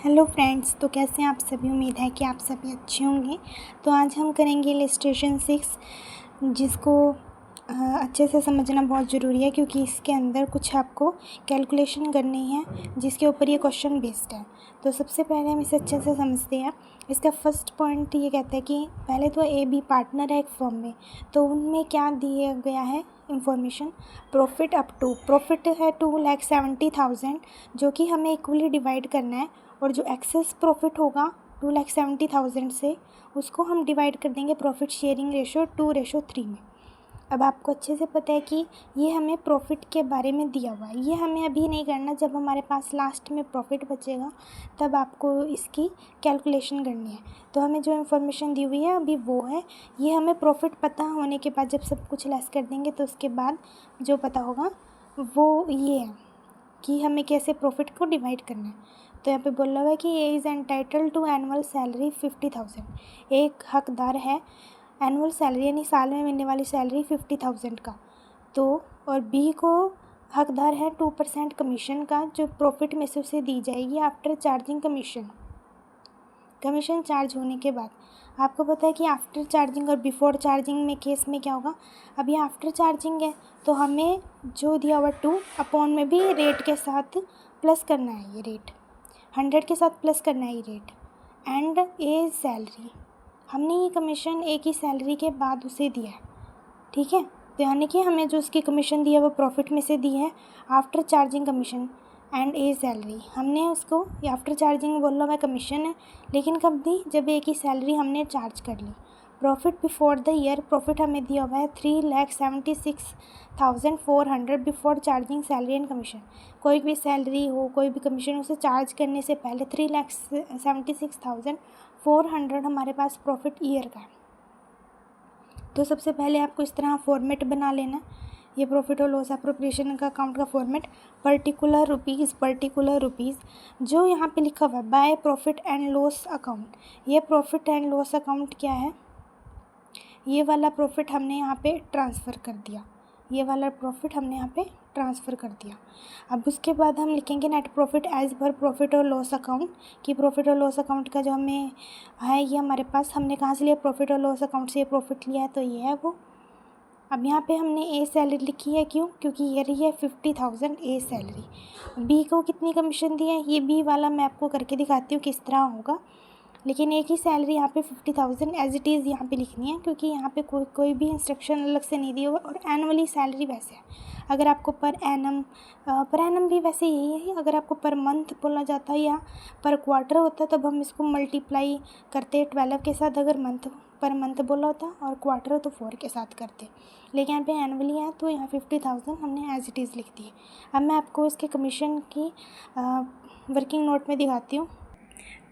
Hello friends, तो कैसे हैं आप सभी। उम्मीद है कि आप सभी अच्छे होंगे। तो आज हम करेंगे इलस्ट्रेशन 6, जिसको अच्छे से समझना बहुत ज़रूरी है क्योंकि इसके अंदर कुछ आपको कैलकुलेशन करनी है जिसके ऊपर ये क्वेश्चन बेस्ड है। तो सबसे पहले हम इसे अच्छे से समझते हैं। इसका फर्स्ट पॉइंट ये कहता है कि पहले तो ए बी पार्टनर है एक फर्म में, तो उनमें क्या दिया गया है information. Profit up to, profit है 2,70,000 जो कि हमें इक्वली डिवाइड करना है, और जो एक्सेस प्रॉफिट होगा 2,70,000 से उसको हम डिवाइड कर देंगे प्रॉफिट शेयरिंग रेशो 2:3 में। अब आपको अच्छे से पता है कि ये हमें प्रॉफिट के बारे में दिया हुआ है। ये हमें अभी नहीं करना, जब हमारे पास लास्ट में प्रॉफिट बचेगा तब आपको इसकी कैलकुलेशन करनी है। तो हमें जो इन्फॉर्मेशन दी हुई है अभी वो है, ये हमें प्रॉफिट पता होने के बाद जब सब कुछ लेस कर देंगे तो उसके बाद जो पता होगा वो ये है कि हमें कैसे प्रॉफिट को डिवाइड करना है। तो यहाँ पे बोला हुआ है कि A is entitled to annual salary 50,000। एक हकदार है एनुअल सैलरी यानी साल में मिलने वाली सैलरी 50,000 का। तो और बी को हकदार है 2% कमीशन का, जो प्रॉफिट में से उसे दी जाएगी after charging commission. Commission charge होने के बाद आपको पता है कि आफ्टर चार्जिंग और बिफोर चार्जिंग में केस में क्या होगा। अब ये आफ्टर चार्जिंग है तो हमें जो दिया हुआ 2 अपॉन में भी रेट के साथ प्लस करना है, ये रेट 100 के साथ प्लस करना है ये रेट। एंड ए सैलरी, हमने ये कमीशन ए की सैलरी के बाद उसे दिया है, ठीक है। तो यानी कि हमें जो उसकी कमीशन दी है वो प्रॉफिट में से दी है after charging commission. And A salary हमने उसको आफ्टर चार्जिंग बोल लो मैं कमीशन है, लेकिन कब दी, जब ए की सैलरी हमने चार्ज कर ली। Profit before the year, profit हमें दिया हुआ है 3,76,400 before charging salary and commission. कोई भी सैलरी हो, कोई भी कमीशन, उसे चार्ज करने से पहले 3,76,400 हमारे पास प्रॉफिट ईयर का है। तो सबसे पहले आपको इस तरह फॉर्मेट बना लेना, ये प्रॉफिट और लॉस एप्रोप्रिएशन का अकाउंट का फॉर्मेट। पर्टिकुलर रुपीज़ जो यहाँ पे लिखा हुआ है by profit and loss account, ये प्रॉफिट एंड लॉस अकाउंट क्या है, ये वाला प्रॉफिट हमने यहाँ पे ट्रांसफ़र कर दिया, ये वाला प्रॉफिट हमने यहाँ पे ट्रांसफ़र कर दिया। अब उसके बाद हम लिखेंगे net profit as per profit और लॉस अकाउंट, कि प्रॉफिट और लॉस अकाउंट का जो हमें है ये हमारे पास हमने कहाँ से लिया, प्रॉफिट और लॉस अकाउंट से ये प्रॉफिट लिया है, तो ये है वो। अब यहाँ पे हमने ए सैलरी लिखी है, क्यों, क्योंकि ये रही है 50,000 ए सैलरी। बी को कितनी कमीशन दी है, ये बी वाला मैं आपको करके दिखाती हूँ किस तरह होगा। लेकिन एक ही सैलरी यहाँ पे 50,000 एज इट इज़ यहाँ पे लिखनी है, क्योंकि यहाँ पे कोई भी इंस्ट्रक्शन अलग से नहीं दिया हुआ। और एनुअली सैलरी वैसे है, अगर आपको पर एनम भी वैसे यही है। अगर आपको पर मंथ बोला जाता है या पर क्वार्टर होता है तब हम इसको मल्टीप्लाई करते 12 के साथ, अगर पर मंथ बोला होता और क्वार्टर हो तो 4 के साथ करते। लेकिन यहाँ पे एनुअली है तो यहाँ 50,000 हमने एज इट इज़ लिख दी है। अब मैं आपको इसके कमीशन की वर्किंग नोट में दिखाती हूँ।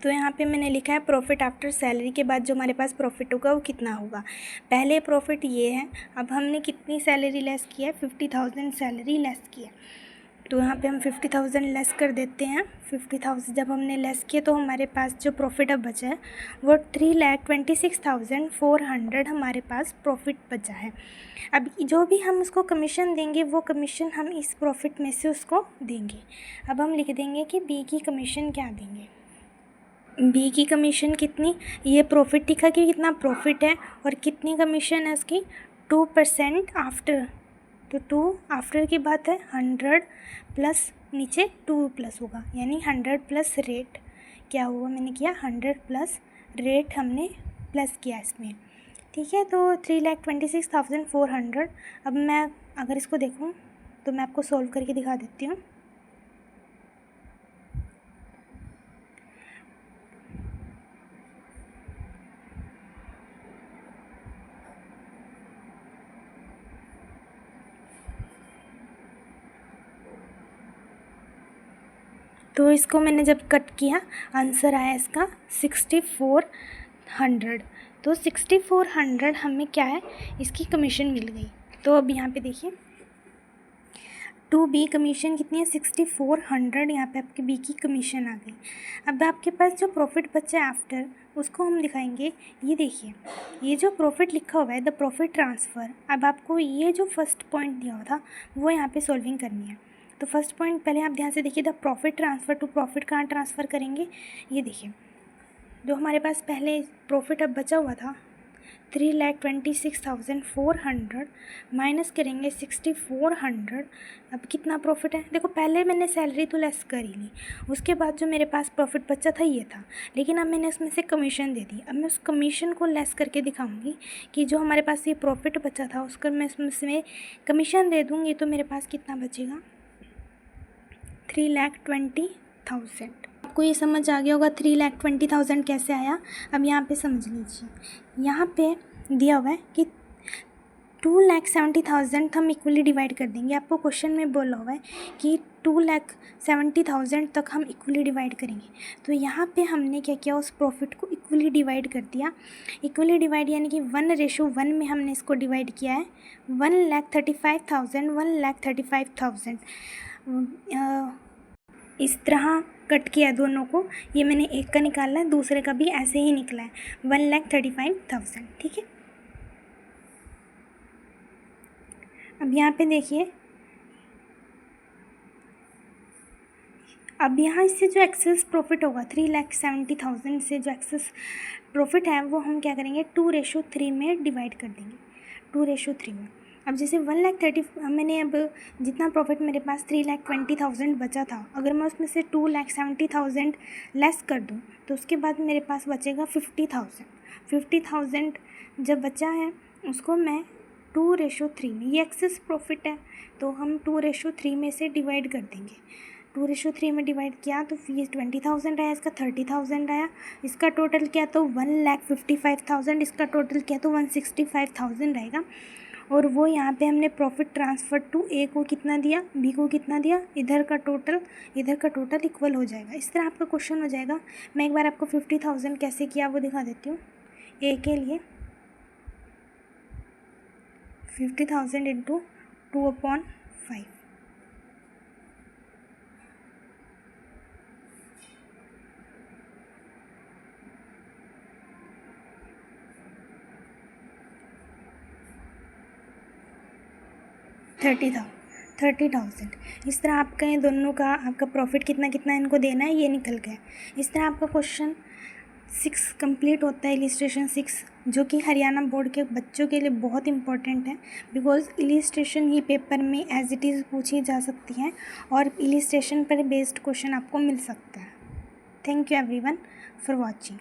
तो यहाँ पे मैंने लिखा है प्रॉफिट आफ्टर सैलरी के बाद जो हमारे पास प्रॉफिट होगा वो कितना होगा। पहले प्रॉफिट ये है, अब हमने कितनी सैलरी लेस की है, 50,000 सैलरी लेस की है। तो यहाँ पे हम 50,000 लेस कर देते हैं। 50,000 जब हमने लेस किया तो हमारे पास जो प्रॉफिट अब बचा है वो 3,26,400 हमारे पास प्रॉफिट बचा है। अब जो भी हम उसको कमीशन देंगे वो कमीशन हम इस प्रॉफिट में से उसको देंगे। अब हम लिख देंगे कि बी की कमीशन क्या देंगे। बी की कमीशन कितनी, ये प्रॉफिट लिखा कि कितना प्रॉफिट है और कितनी कमीशन है उसकी, 2% आफ्टर। तो 2 आफ्टर की बात है, 100 प्लस नीचे 2 प्लस होगा, यानी 100 प्लस रेट क्या हुआ, मैंने किया 100 प्लस रेट हमने प्लस किया इसमें, ठीक है। तो 3,26,400। अब मैं अगर इसको देखूँ तो मैं आपको सॉल्व करके दिखा देती हूँ। तो इसको मैंने जब कट किया आंसर आया इसका 6,400। तो 6,400 हमें क्या है, इसकी कमीशन मिल गई। तो अब यहाँ पे देखिए 2B कमीशन कितनी है, 6,400, यहाँ पे आपकी बी की कमीशन आ गई। अब आपके पास जो प्रॉफिट बचा है आफ्टर उसको हम दिखाएंगे। ये देखिए ये जो प्रॉफिट लिखा हुआ है द प्रॉफिट ट्रांसफ़र, अब आपको ये जो फर्स्ट पॉइंट दिया हुआ था वो यहाँ पे सॉल्विंग करनी है। तो फर्स्ट पॉइंट पहले आप ध्यान से देखिए, the profit transfer to profit कहाँ ट्रांसफ़र करेंगे, ये देखिए जो हमारे पास पहले प्रॉफिट अब बचा हुआ था 3,26,400 माइनस करेंगे 6,400। अब कितना प्रॉफिट है, देखो पहले मैंने सैलरी तो लेस कर ही ली, उसके बाद जो मेरे पास प्रॉफिट बचा था ये था, लेकिन अब मैंने उसमें से कमीशन दे दी। अब मैं उस कमीशन को लेस करके दिखाऊंगी कि जो हमारे पास ये प्रॉफिट बचा था उसका मैं उसमें कमीशन दे दूँगी, तो मेरे पास कितना बचेगा 3,20,000। आपको ये समझ आ गया होगा 3,20,000 कैसे आया। अब यहाँ पे समझ लीजिए, यहाँ पे दिया हुआ है कि 2,70,000 हम इक्वली डिवाइड कर देंगे। आपको क्वेश्चन में बोला हुआ है कि 2,70,000 तक हम इक्वली डिवाइड करेंगे। तो यहाँ पे हमने क्या किया, उस प्रॉफिट को इक्वली डिवाइड कर दिया। इक्वली डिवाइड यानी कि 1:1 में हमने इसको डिवाइड किया है। 1,35,000 1,35,000 इस तरह कट किया दोनों को। ये मैंने एक का निकाला है, दूसरे का भी ऐसे ही निकला है 1,35,000। ठीक है, अब यहाँ पे देखिए, अब यहाँ इससे जो एक्सेस प्रॉफिट होगा 3,70,000 से जो एक्सेस प्रॉफिट है वो हम क्या करेंगे 2:3 में डिवाइड कर देंगे, 2:3 में। अब जैसे 1,30,000 मैंने अब जितना प्रॉफिट मेरे पास 3,20,000 बचा था, अगर मैं उसमें से 2,70,000 लेस कर दूँ तो उसके बाद मेरे पास बचेगा 50,000। 50,000 जब बचा है उसको मैं 2:3 में, ये एक्सेस प्रॉफिट है तो हम 2:3 में से डिवाइड कर देंगे। 2:3 में डिवाइड किया तो ये 20,000 आया, इसका 30,000 आया, इसका टोटल किया तो 1,55,000, इसका टोटल किया तो 165,000 रहेगा। और वो यहाँ पे हमने प्रॉफिट ट्रांसफ़र टू ए को कितना दिया, बी को कितना दिया, इधर का टोटल इक्वल हो जाएगा। इस तरह आपका क्वेश्चन हो जाएगा। मैं एक बार आपको 50,000 कैसे किया वो दिखा देती हूँ। ए के लिए 50,000 इंटू 2/5, थर्टी थाउजेंड। इस तरह आपका ये दोनों का आपका प्रॉफिट कितना कितना इनको देना है ये निकल गया। इस तरह आपका क्वेश्चन 6 कंप्लीट होता है, इलिस्ट्रेशन 6, जो कि हरियाणा बोर्ड के बच्चों के लिए बहुत इंपॉर्टेंट है, बिकॉज इलिस्ट्रेशन ही पेपर में एज इट इज़ पूछी जा सकती है और इलिस्ट्रेशन पर बेस्ड क्वेश्चन आपको मिल सकता है। Thank you everyone for watching.